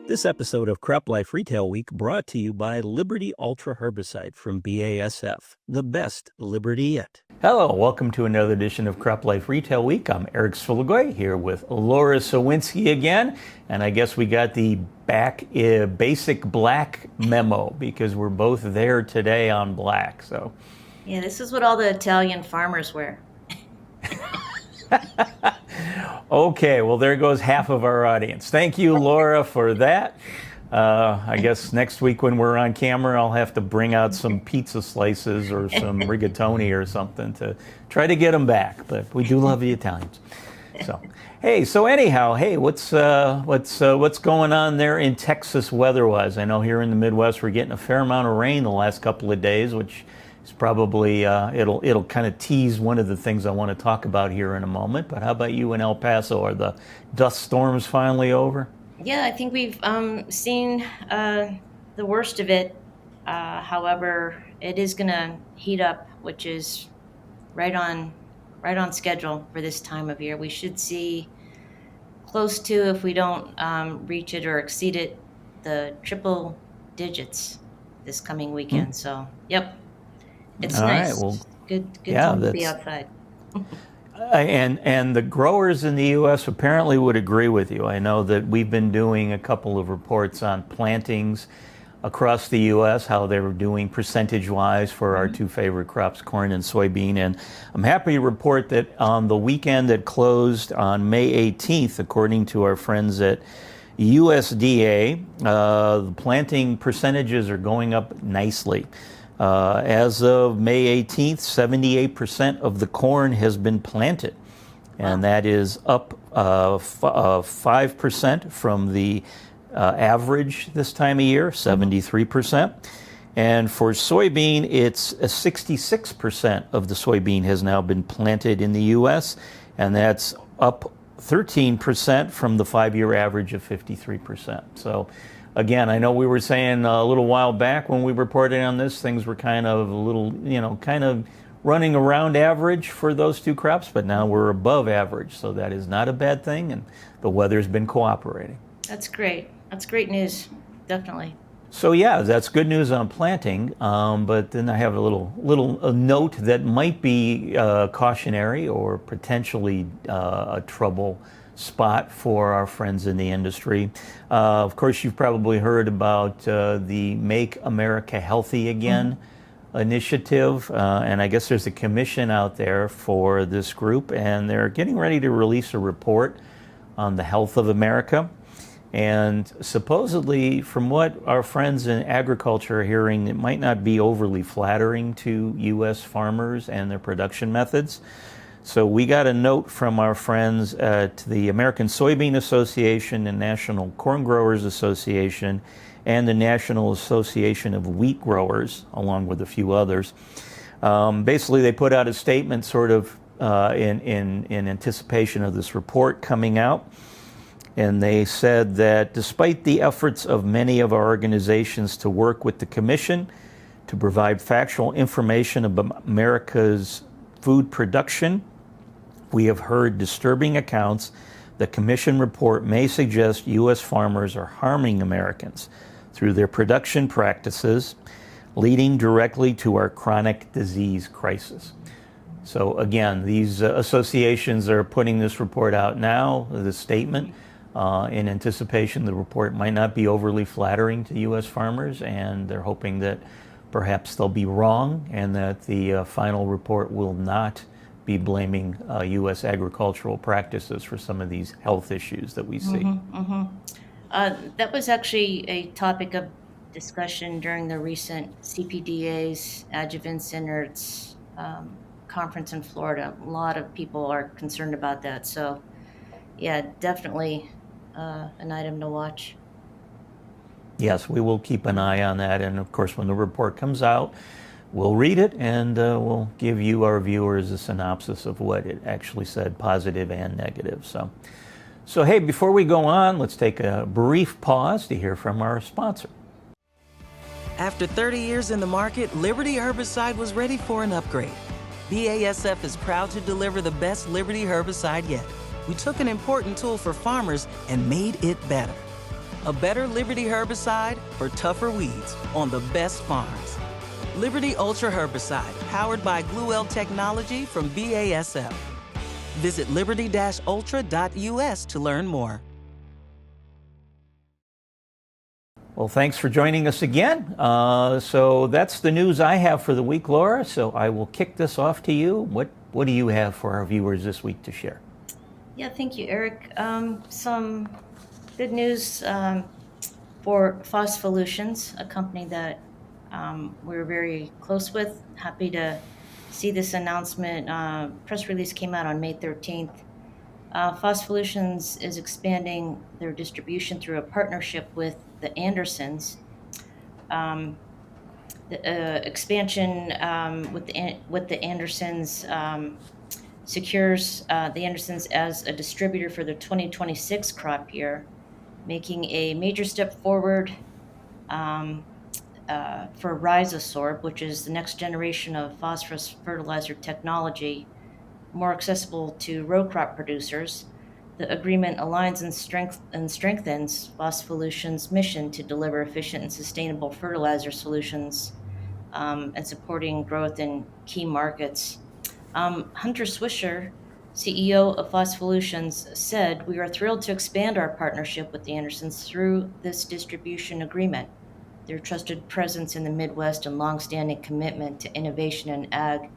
This episode of CropLife Retail Week brought to you by Liberty Ultra Herbicide from BASF, the best Liberty yet. Hello, welcome to another edition of CropLife Retail Week. I'm Eric Sfiligoj here with Lara Sowinski again, and I guess we got the basic black memo because we're both there today on black. So, yeah, this is what all the Italian farmers wear. Okay, well, there goes half of our audience. Thank you, Lara, for that. I guess next week when we're on camera, I'll have to bring out some pizza slices or some rigatoni or something to try to get them back. But we do love the Italians. So, hey, what's going on there in Texas weather-wise? I know here in the Midwest we're getting a fair amount of rain the last couple of days, which is probably it'll kind of tease one of the things I want to talk about here in a moment. But how about you in El Paso? Are the dust storms finally over? Yeah, I think we've seen the worst of it. However, it is going to heat up, which is right on schedule for this time of year. We should see close to, if we don't reach it or exceed it, the triple digits this coming weekend. So, yep, it's all nice. Right, well, good time to be outside. And the growers in the U.S. apparently would agree with you. I know that we've been doing a couple of reports on plantings across the U.S., how they were doing percentage-wise for our two favorite crops, corn and soybean. And I'm happy to report that on the weekend that closed on May 18th, according to our friends at USDA, the planting percentages are going up nicely. As of May 18th, 78% of the corn has been planted, and that is up 5% from the average this time of year, 73%. And for soybean, it's 66% of the soybean has now been planted in the U.S., and that's up 13% from the 5-year average of 53%. So, again, I know we were saying a little while back when we reported on this, things were kind of running around average for those two crops, but now we're above average, so that is not a bad thing, and the weather's been cooperating. That's great. That's great news, definitely. So yeah, that's good news on planting, but then I have a little note that might be cautionary or potentially a trouble spot for our friends in the industry. Of course, you've probably heard about the Make America Healthy Again initiative, and I guess there's a commission out there for this group, and they're getting ready to release a report on the health of America. And supposedly, from what our friends in agriculture are hearing, it might not be overly flattering to U.S. farmers and their production methods. So we got a note from our friends at the American Soybean Association and National Corn Growers Association and the National Association of Wheat Growers, along with a few others. Basically, they put out a statement sort of in anticipation of this report coming out. And they said that despite the efforts of many of our organizations to work with the Commission to provide factual information about America's food production, we have heard disturbing accounts. The Commission report may suggest U.S. farmers are harming Americans through their production practices, leading directly to our chronic disease crisis. So again, these associations are putting this report out now, this statement, in anticipation the report might not be overly flattering to U.S. farmers, and they're hoping that perhaps they'll be wrong and that the final report will not be blaming U.S. agricultural practices for some of these health issues that we see. That was actually a topic of discussion during the recent CPDA's Adjuvants Innards conference in Florida. A lot of people are concerned about that. So, yeah, definitely an item to watch. Yes, we will keep an eye on that. And of course, when the report comes out, we'll read it and we'll give you, our viewers, a synopsis of what it actually said, positive and negative. So hey, before we go on, let's take a brief pause to hear from our sponsor. After 30 years in the market, Liberty Herbicide was ready for an upgrade. BASF is proud to deliver the best Liberty herbicide yet. We took an important tool for farmers and made it better. A better Liberty herbicide for tougher weeds on the best farms. Liberty Ultra Herbicide, powered by Gluel technology from BASF. Visit liberty-ultra.us to learn more. Well, thanks for joining us again. So that's the news I have for the week, Laura. So I will kick this off to you. What do you have for our viewers this week to share? Yeah, thank you, Eric. Some good news for Solutions, a company that we're very close with. Happy to see this announcement. Press release came out on May 13th. Solutions is expanding their distribution through a partnership with the Andersons. The expansion with the Andersons secures the Andersons as a distributor for the 2026 crop year, making a major step forward for Rhizosorb, which is the next generation of phosphorus fertilizer technology, more accessible to row crop producers. The agreement aligns and strengthens Solutions' mission to deliver efficient and sustainable fertilizer solutions and supporting growth in key markets. Hunter Swisher, CEO of Solutions, said, "We are thrilled to expand our partnership with the Andersons through this distribution agreement. Their trusted presence in the Midwest and longstanding commitment to innovation in ag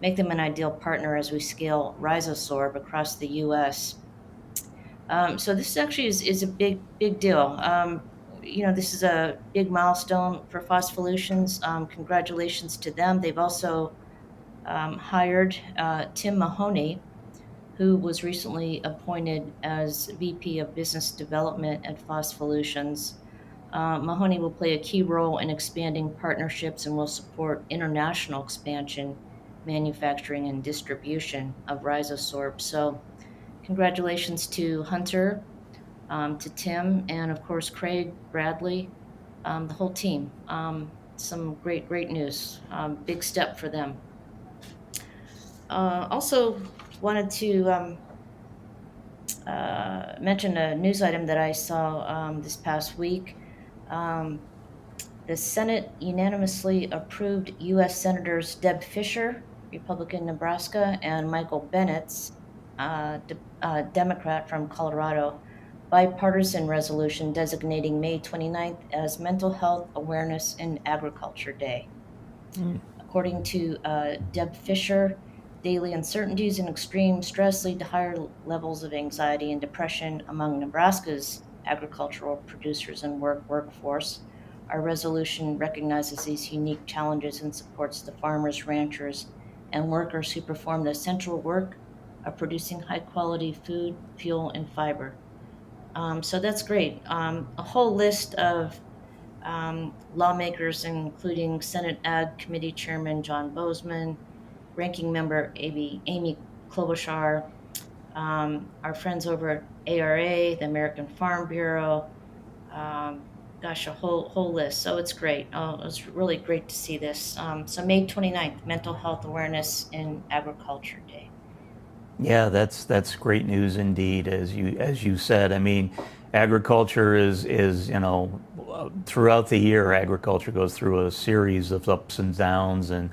make them an ideal partner as we scale Rhizosorb across the U.S." So this actually is a big deal. This is a big milestone for Solutions. Congratulations to them. They've also hired Tim Mahoney, who was recently appointed as VP of Business Development at Solutions. Mahoney will play a key role in expanding partnerships and will support international expansion, manufacturing, and distribution of Rhizosorb. So congratulations to Hunter, to Tim, and of course Craig, Bradley, the whole team. Some great news. Big step for them. Also wanted to mention a news item that I saw this past week. The Senate unanimously approved U.S. Senators Deb Fischer, Republican Nebraska, and Michael Bennett, Democrat from Colorado, bipartisan resolution designating May 29th as Mental Health Awareness in Agriculture Day. According to Deb Fischer, daily uncertainties and extreme stress lead to higher levels of anxiety and depression among Nebraska's agricultural producers and workforce. Our resolution recognizes these unique challenges and supports the farmers, ranchers, and workers who perform the essential work of producing high-quality food, fuel, and fiber. So that's great. A whole list of lawmakers, including Senate Ag Committee Chairman John Bozeman, Ranking Member Amy Klobuchar, our friends over at ARA, the American Farm Bureau, a whole list. So it's great. It was really great to see this. So May 29th, Mental Health Awareness in Agriculture Day. Yeah, that's great news indeed. As you said, I mean, agriculture is throughout the year, agriculture goes through a series of ups and downs and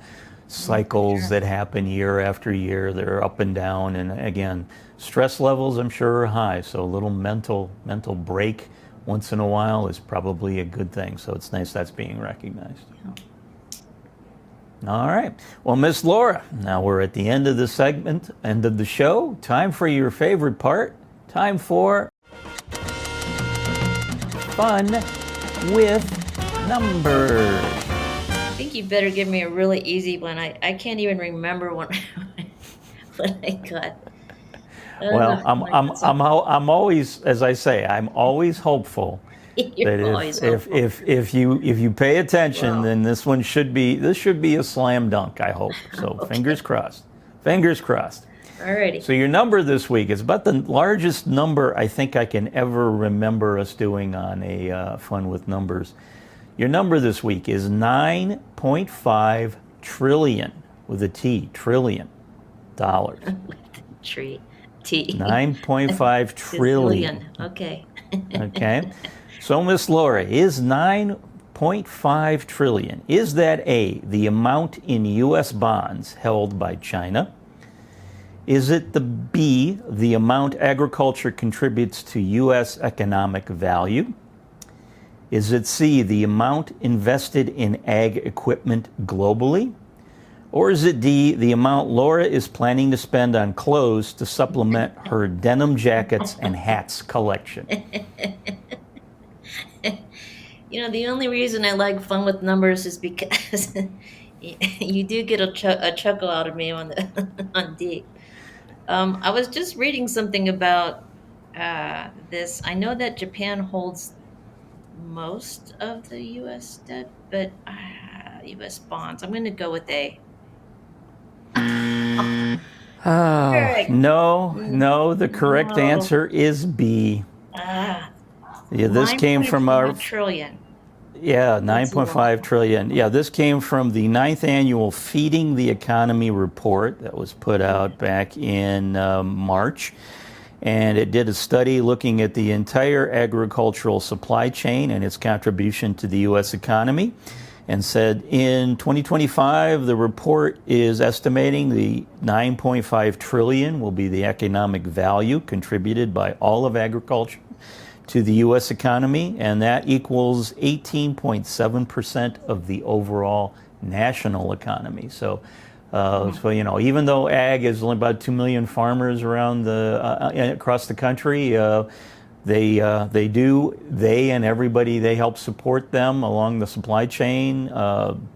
cycles that happen year after year. They're up and down, and again, stress levels I'm sure are high. So a little mental break once in a while is probably a good thing. So it's nice that's being recognized. Yeah. All right. Well, Miss Laura, now we're at the end of the segment, end of the show. Time for your favorite part. Time for Fun with Numbers. I think you better give me a really easy one. I can't even remember what I got. Well, I'm always, as I say, I'm always hopeful that if you pay attention, then this should be a slam dunk. I hope so. Okay. Fingers crossed. Fingers crossed. Alrighty. So your number this week is about the largest number I think I can ever remember us doing on a Fun with Numbers. Your number this week is 9.5 trillion with a T, trillion dollars. Tree. T. 9.5 trillion. Okay. Okay. So, Miss Laura, is 9.5 trillion, is that A, the amount in U.S. bonds held by China? Is it the B, the amount agriculture contributes to U.S. economic value? Is it C, the amount invested in ag equipment globally? Or is it D, the amount Laura is planning to spend on clothes to supplement her denim jackets and hats collection? You know, the only reason I like fun with numbers is because you do get a chuckle out of me on on D. I was just reading something about this. I know that Japan holds most of the U.S. debt, but U.S. bonds. I'm going to go with A. Oh, no, the correct answer is B. Yeah, this came from our 9.5 trillion. Yeah, 9.5 trillion. Yeah, this came from the 9th annual Feeding the Economy report that was put out back in March. And it did a study looking at the entire agricultural supply chain and its contribution to the U.S. economy, and said in 2025, the report is estimating the 9.5 trillion will be the economic value contributed by all of agriculture to the U.S. economy, and that equals 18.7% of the overall national economy. So, even though ag is only about 2 million farmers around across the country, they and everybody they help support them along the supply chain.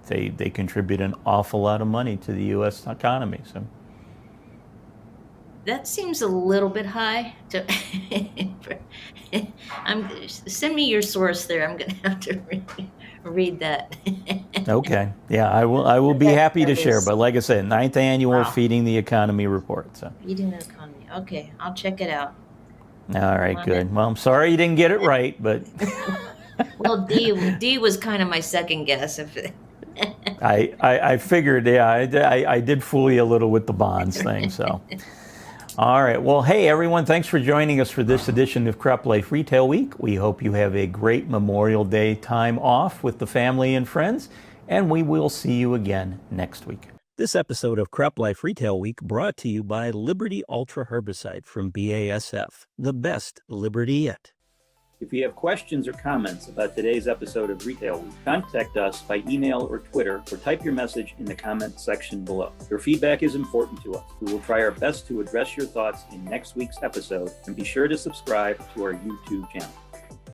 They contribute an awful lot of money to the U.S. economy. So. That seems a little bit high. Send me your source there. I'm going to have to read that. Okay. Yeah, I will be happy to share. But like I said, 9th annual Feeding the Economy report. So. Feeding the Economy. Okay, I'll check it out. All right, good. Well, I'm sorry you didn't get it right, but. Well, D was kind of my second guess. I figured, yeah, I did fool you a little with the bonds thing, so. All right. Well, hey, everyone, thanks for joining us for this edition of CropLife Retail Week. We hope you have a great Memorial Day time off with the family and friends, and we will see you again next week. This episode of CropLife Retail Week brought to you by Liberty Ultra Herbicide from BASF, the best Liberty yet. If you have questions or comments about today's episode of Retail Week, contact us by email or Twitter, or type your message in the comment section below. Your feedback is important to us. We will try our best to address your thoughts in next week's episode, and be sure to subscribe to our YouTube channel.